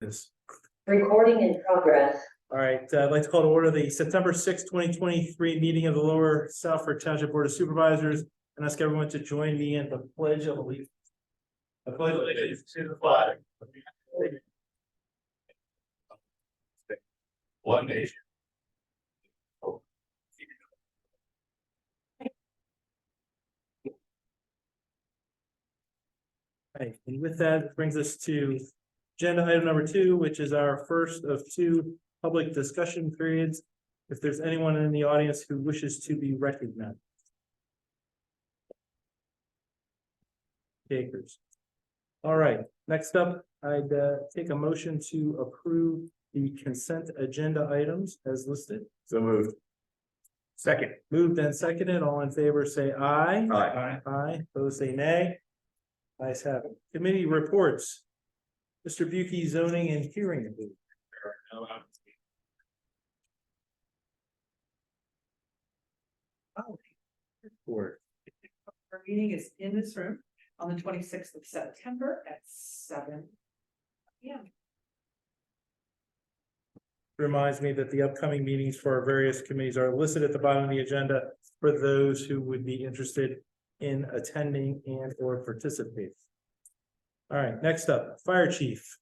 Yes. Recording in progress. All right, I'd like to call to order the September 6th, 2023 meeting of the Lower Southford Township Board of Supervisors and ask everyone to join me in the Pledge of Allegiance. I pledge allegiance to the flag. One nation. Right, and with that, it brings us to agenda item number 2, which is our first of 2 public discussion periods. If there's anyone in the audience who wishes to be recognized. Takers. All right, next up, I'd take a motion to approve the consent agenda items as listed. So moved. Second. Moved and seconded, all in favor say aye. Aye. Aye, those say nay. Ayes have it. Committee reports. Mr. Buki, zoning and hearing. Report. Our meeting is in this room on the 26th of September at 7 p.m. Reminds me that the upcoming meetings for our various committees are listed at the bottom of the agenda for those who would be interested in attending and or participating. All right, next up, Fire Chief.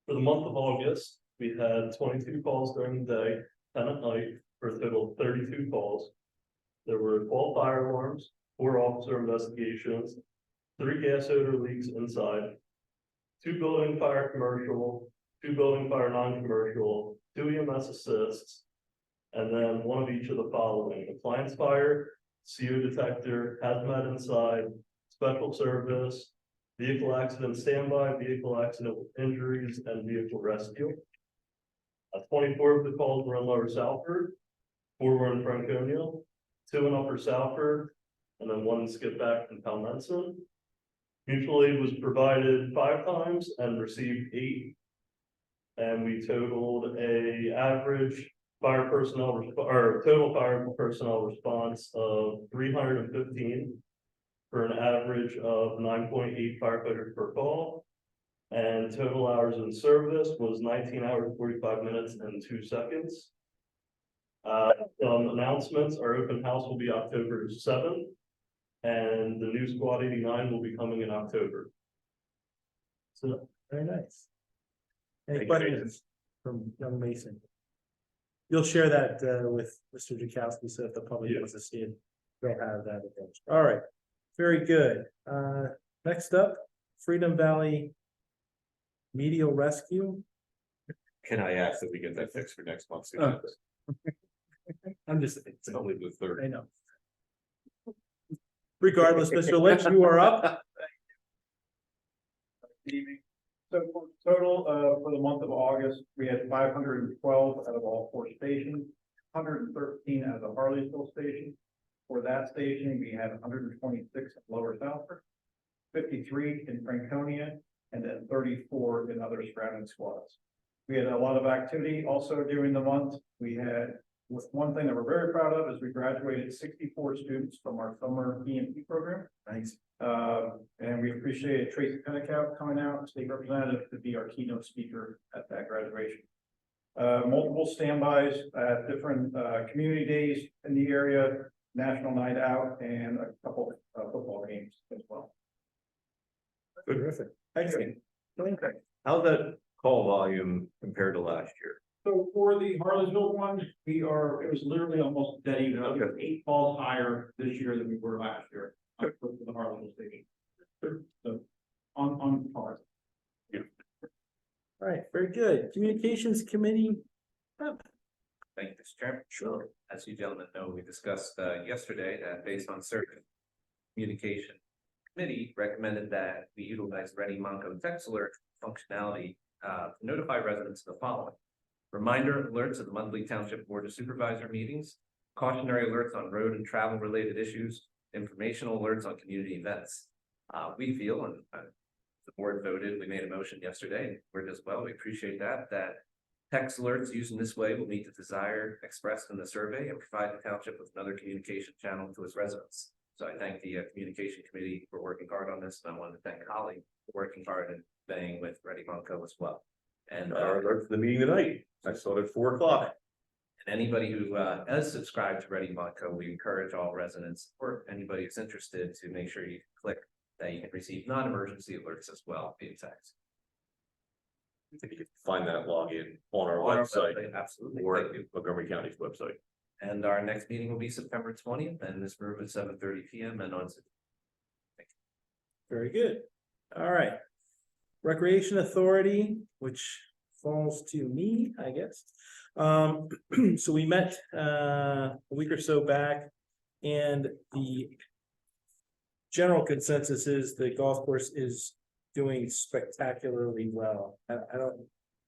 For the month of August, we had 22 calls during the day, 10 at night, for a total of 32 calls. There were 12 fire alarms, 4 officer investigations, 3 gas odor leaks inside, 2 building fire commercial, 2 building fire non-commercial, 2 EMS assists, and then 1 of each of the following: appliance fire, CO detector, hazmat inside, special service, vehicle accident standby, vehicle accident with injuries, and vehicle rescue. 24 of the calls were in Lower Southford, 4 were in Franconia, 2 in Upper Southford, and then 1 skip back in Palmenson. Mutual aid was provided 5 times and received 8. And we totaled a average fire personnel or total fire personnel response of 315 for an average of 9.8 firefighters per call. And total hours in service was 19 hours, 45 minutes and 2 seconds. Announcements, our open house will be October 7th, and the new Squad 89 will be coming in October. So, very nice. Any Thank you, questions from young Mason? You'll share that with Mr. Jakowski, so if the public Yeah. wants to see it, they'll have that advantage. All right, very good. Next up, Freedom Valley Medial Rescue. Can I ask that we get that fixed for next month? I'm just, It's only the I 3rd. know. Regardless, Mr. Lynch, you are up. So for total, for the month of August, we had 512 out of all 4 stations, 113 out of the Harleysville station. For that station, we had 126 at Lower Southford, 53 in Franconia, and then 34 in other surrounding squads. We had a lot of activity also during the month. We had, one thing that we're very proud of is we graduated 64 students from our summer EMT program. Thanks. And we appreciate Tracy Pennicout coming out, state representative, to be our keynote speaker at that graduation. Multiple standbys at different community days in the area, national night out, and a couple of football games as well. Terrific. Excellent. How's that call volume compared to last year? So for the Harleysville one, it was literally almost dead even. I think it was 8 calls higher this year than we were last year for the Harleysville station. So on par. All right, very good. Communications Committee. Thank you, Mr. Chairman. Sure. As you gentlemen know, we discussed yesterday that based on certain communication committee recommended that we utilize Ready Monco text alert functionality to notify residents of the following: reminder alerts of the monthly Township Board of Supervisor meetings, cautionary alerts on road and travel related issues, informational alerts on community events. We feel, and the board voted, we made a motion yesterday, and we're as well, we appreciate that text alerts used in this way will meet the desire expressed in the survey and provide the township with another communication channel to its residents. So I thank the communication committee for working hard on this, and I wanted to thank Holly for working hard and staying with Ready Monco as well. And For the meeting tonight, I saw it at 4 o'clock. and anybody who has subscribed to Ready Monco, we encourage all residents or anybody who's interested to make sure you click that you can receive non-emergency alerts as well via text. I think you can find that login on our On our website Absolutely. or Thank you. Montgomery County's website. And our next meeting will be September 20th and this room at 7:30 PM and on Zoom. Very good. All right. Recreation Authority, which falls to me, I guess. So we met a week or so back, and the general consensus is the golf course is doing spectacularly well. I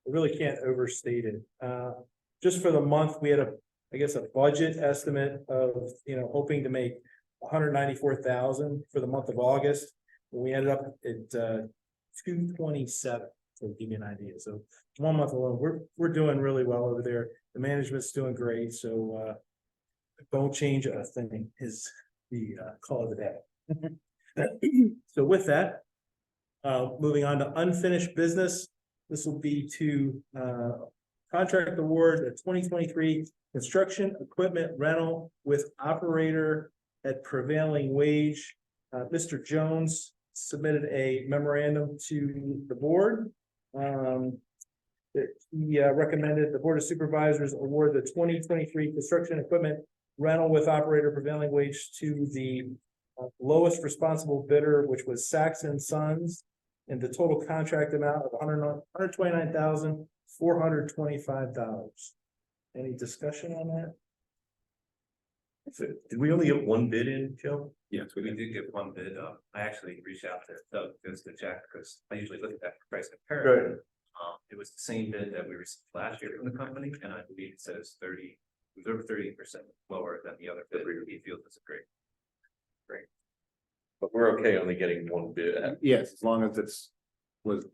really can't overstate it. Just for the month, we had I guess a budget estimate of, hoping to make 194,000 for the month of August. We ended up at 227, to give you an idea. So 1 month alone, we're doing really well over there. The management's doing great, so don't change a thing is the call of the day. So with that, moving on to unfinished business, this will be to contract award the 2023 construction equipment rental with operator at prevailing wage. Mr. Jones submitted a memorandum to the board. That he recommended the Board of Supervisors award the 2023 construction equipment rental with operator prevailing wage to the lowest responsible bidder, which was Saxon Sons, and the total contract amount of $129,425. Any discussion on that? So, did we only get one bid in, Joe? Yes, we did get one bid. I actually reached out to Doug just to check because I usually look at that price comparison. It was the same bid that we received last year from the company, and I believe it says it was over 30% lower than the other bid. He feels it's a great. But we're okay only getting one bid. Yes, as long as was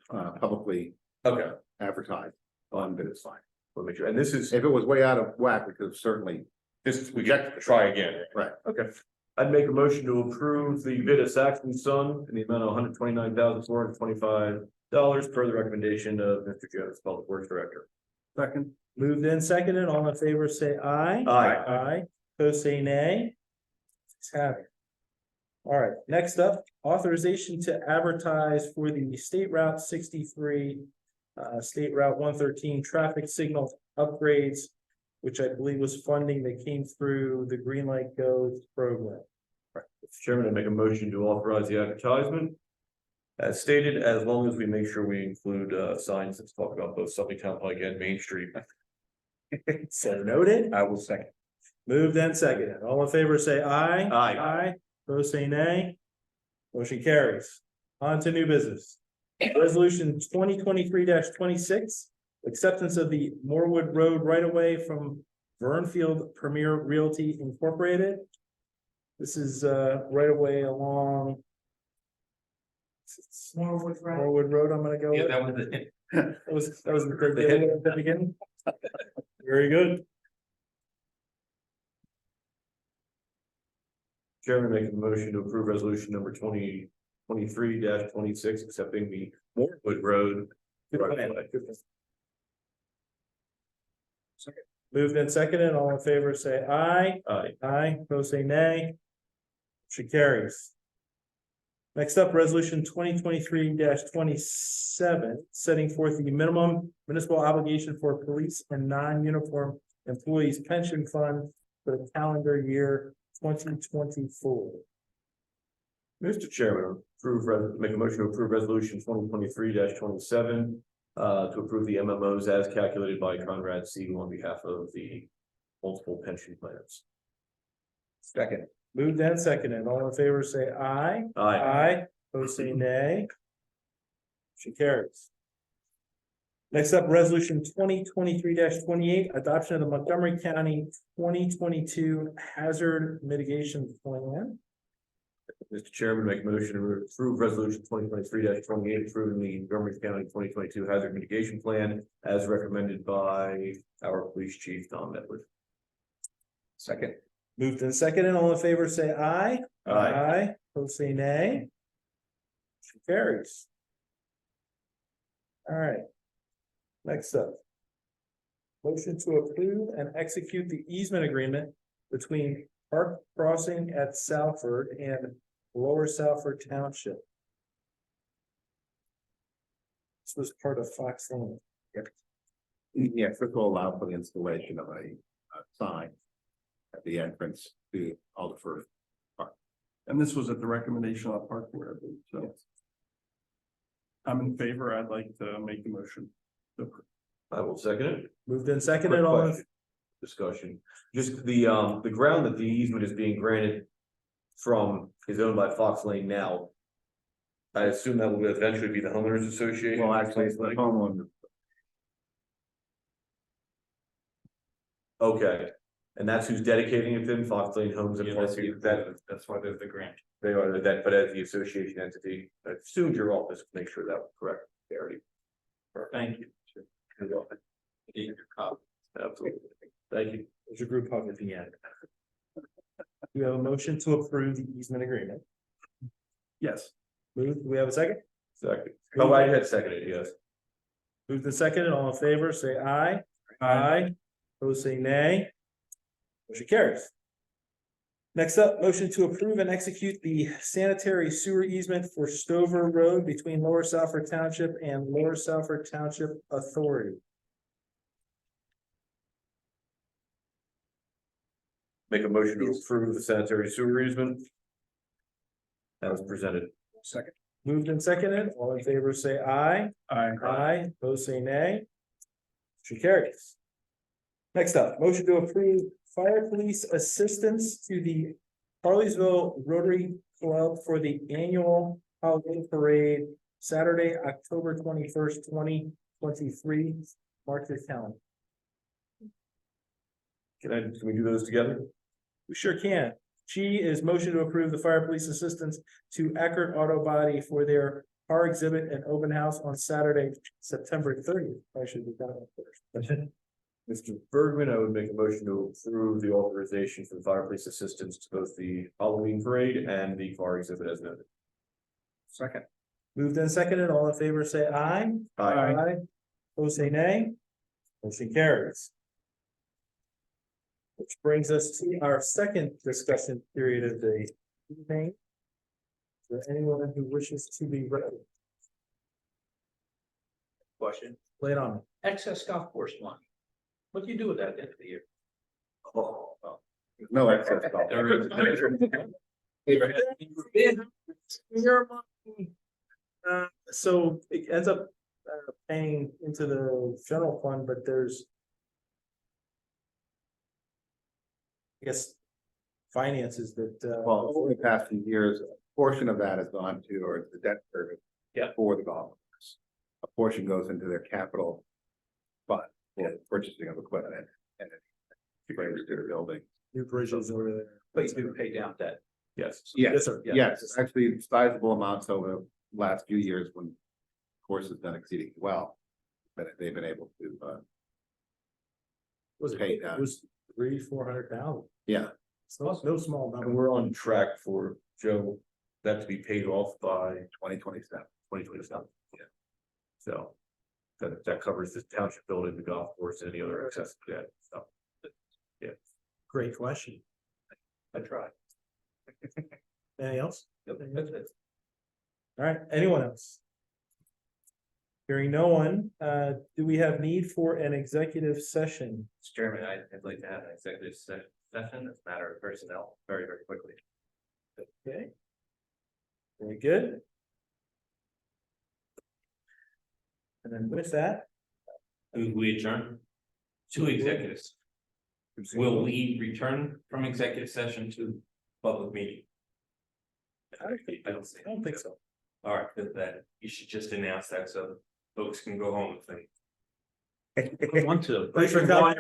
publicly Okay, advertised on bid, it's fine. we'll make sure. And this is, If it was way out of whack, we could certainly, we get to try again. right. Okay. I'd make a motion to approve the bid of Saxon Sun in the amount of $129,425 per the recommendation of Mr. Jones, Public Works Director. Second. Moved in seconded, all in favor, say aye. Aye. Aye, opposed say nay. Let's have it. All right, next up, authorization to advertise for the State Route 63, State Route 113 traffic signal upgrades, which I believe was funding that came through the Green Light Go program. Mr. Chairman, I make a motion to authorize the advertisement. As stated, as long as we make sure we include signs that talk about both Suffolk Town Pike and Main Street. So noted. I will second. Moved and seconded. All in favor, say aye. Aye. Aye. Opposed, say nay. Motion carries. On to new business. Resolution 2023-26, acceptance of the Moorwood Road right-of-way from Vernfield Premier Realty Incorporated. This is right-of-way along Norwood Road. Moorwood Road, I'm gonna go Yeah, with. that was the That was the hit at the beginning. Very good. Chairman, make a motion to approve resolution number 2023-26, accepting the Moorwood Road. Good plan. Good plan. Moved and seconded, all in favor, say aye. Aye. Aye, opposed say nay. Motion carries. Next up, resolution 2023-27, setting forth the minimum municipal obligation for police and non-uniform employees pension fund for the calendar year 2024. Mr. Chairman, make a motion to approve resolution 2023-27, to approve the MMOs as calculated by Conrad Siegel on behalf of the multiple pension plans. second. Moved and seconded, all in favor, say aye. Aye. Aye, opposed say nay. Motion carries. Next up, resolution 2023-28, adoption of the Montgomery County 2022 hazard mitigation plan. Mr. Chairman, make a motion to approve resolution 2023-28, approving the Montgomery County 2022 hazard mitigation plan as recommended by our police chief, Tom Edwards. Second. Moved and seconded, all in favor, say aye. Aye. Opposed say nay. Motion carries. All right. Next up. Motion to approve and execute the easement agreement between Park Crossing at Salford and Lower Salford Township. This was part of Fox Lane. Yeah, first of all, allow for the installation of a sign at the entrance to Alderford. And this was at the recommendation of Park Board, I believe, so. I'm in favor. I'd like to make the motion. I will second it. Moved in second Quick and all, question. Discussion, just the ground that the easement is being granted from is owned by Fox Lane now. I assume that will eventually be the homeowners association. Well, actually, it's the homeowner. Okay, and that's who's dedicating it then, Fox Lane Homes and Park, That's why there's the grant. they are that, but as the association entity, I assumed your office, make sure that was correct, Gary. Thank you. You're welcome. Absolutely, thank you. there's your group hug at the end. We have a motion to approve the easement agreement. Yes. Moved, we have a second? Second, oh, I had seconded, yes. Moved and seconded, all in favor, say aye. Aye. Opposed, say nay. Motion carries. Next up, motion to approve and execute the sanitary sewer easement for Stover Road between Lower Salford Township and Lower Salford Township Authority. Make a motion to approve the sanitary sewer easement. As presented. Second. Moved and seconded, all in favor, say aye. Aye, opposed, say nay. Motion carries. Next up, motion to approve fire police assistance to the Harleysville Rotary Club for the annual Halloween parade, Saturday, October 21st, 2023. Mark your calendar. Can we do those together? We sure can. G is motion to approve the fire police assistance to Eckerd Auto Body for their car exhibit and open house on Saturday, September 30th. I should be done first. Mr. Bergman, I would make a motion to approve the authorization for the fire police assistance to both the Halloween parade and the car exhibit as noted. Second. Moved and seconded, all in favor, say aye. Aye. Opposed, say nay. Motion carries. Which brings us to our second discussion period of the evening. Is there anyone who wishes to be ready? Question, Lay it on. excess golf course money. What do you do with that at the end of the year? Oh, No excess. So it ends up paying into the general fund, but there's. I guess. Finances that Well, over the past few years, a portion of that has gone to, or the debt service. Yeah. For the golf course. A portion goes into their capital fund for purchasing of equipment and it brings to the building. new bridges over there. But you do pay down debt. yes. Yes, sir. Yeah. yes, actually sizable amounts over the last few years when the course has done exceedingly well. But they've been able to, Was it? Pay It down. was 300-400,000. yeah, So no small And number. we're on track for Joe, that to be paid off by 2027. 2027. Yeah. So. That covers the township building, the golf course, and any other excess debt, so. Great question. I tried. Anything else? Yep, that's it. All right, anyone else? Hearing no one, do we have need for an executive session? Mr. Chairman, I'd like to have an executive session as a matter of personnel very, very quickly. Okay. Very good. And then with that, We adjourn to executives. Will we return from executive session to public meeting? I don't think so. All right, that you should just announce that so folks can go home and think. Want to. Thanks for coming.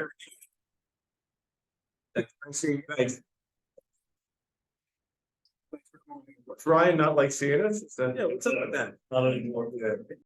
Thanks. Ryan not like seeing us? Yeah, what's up with that? Not anymore.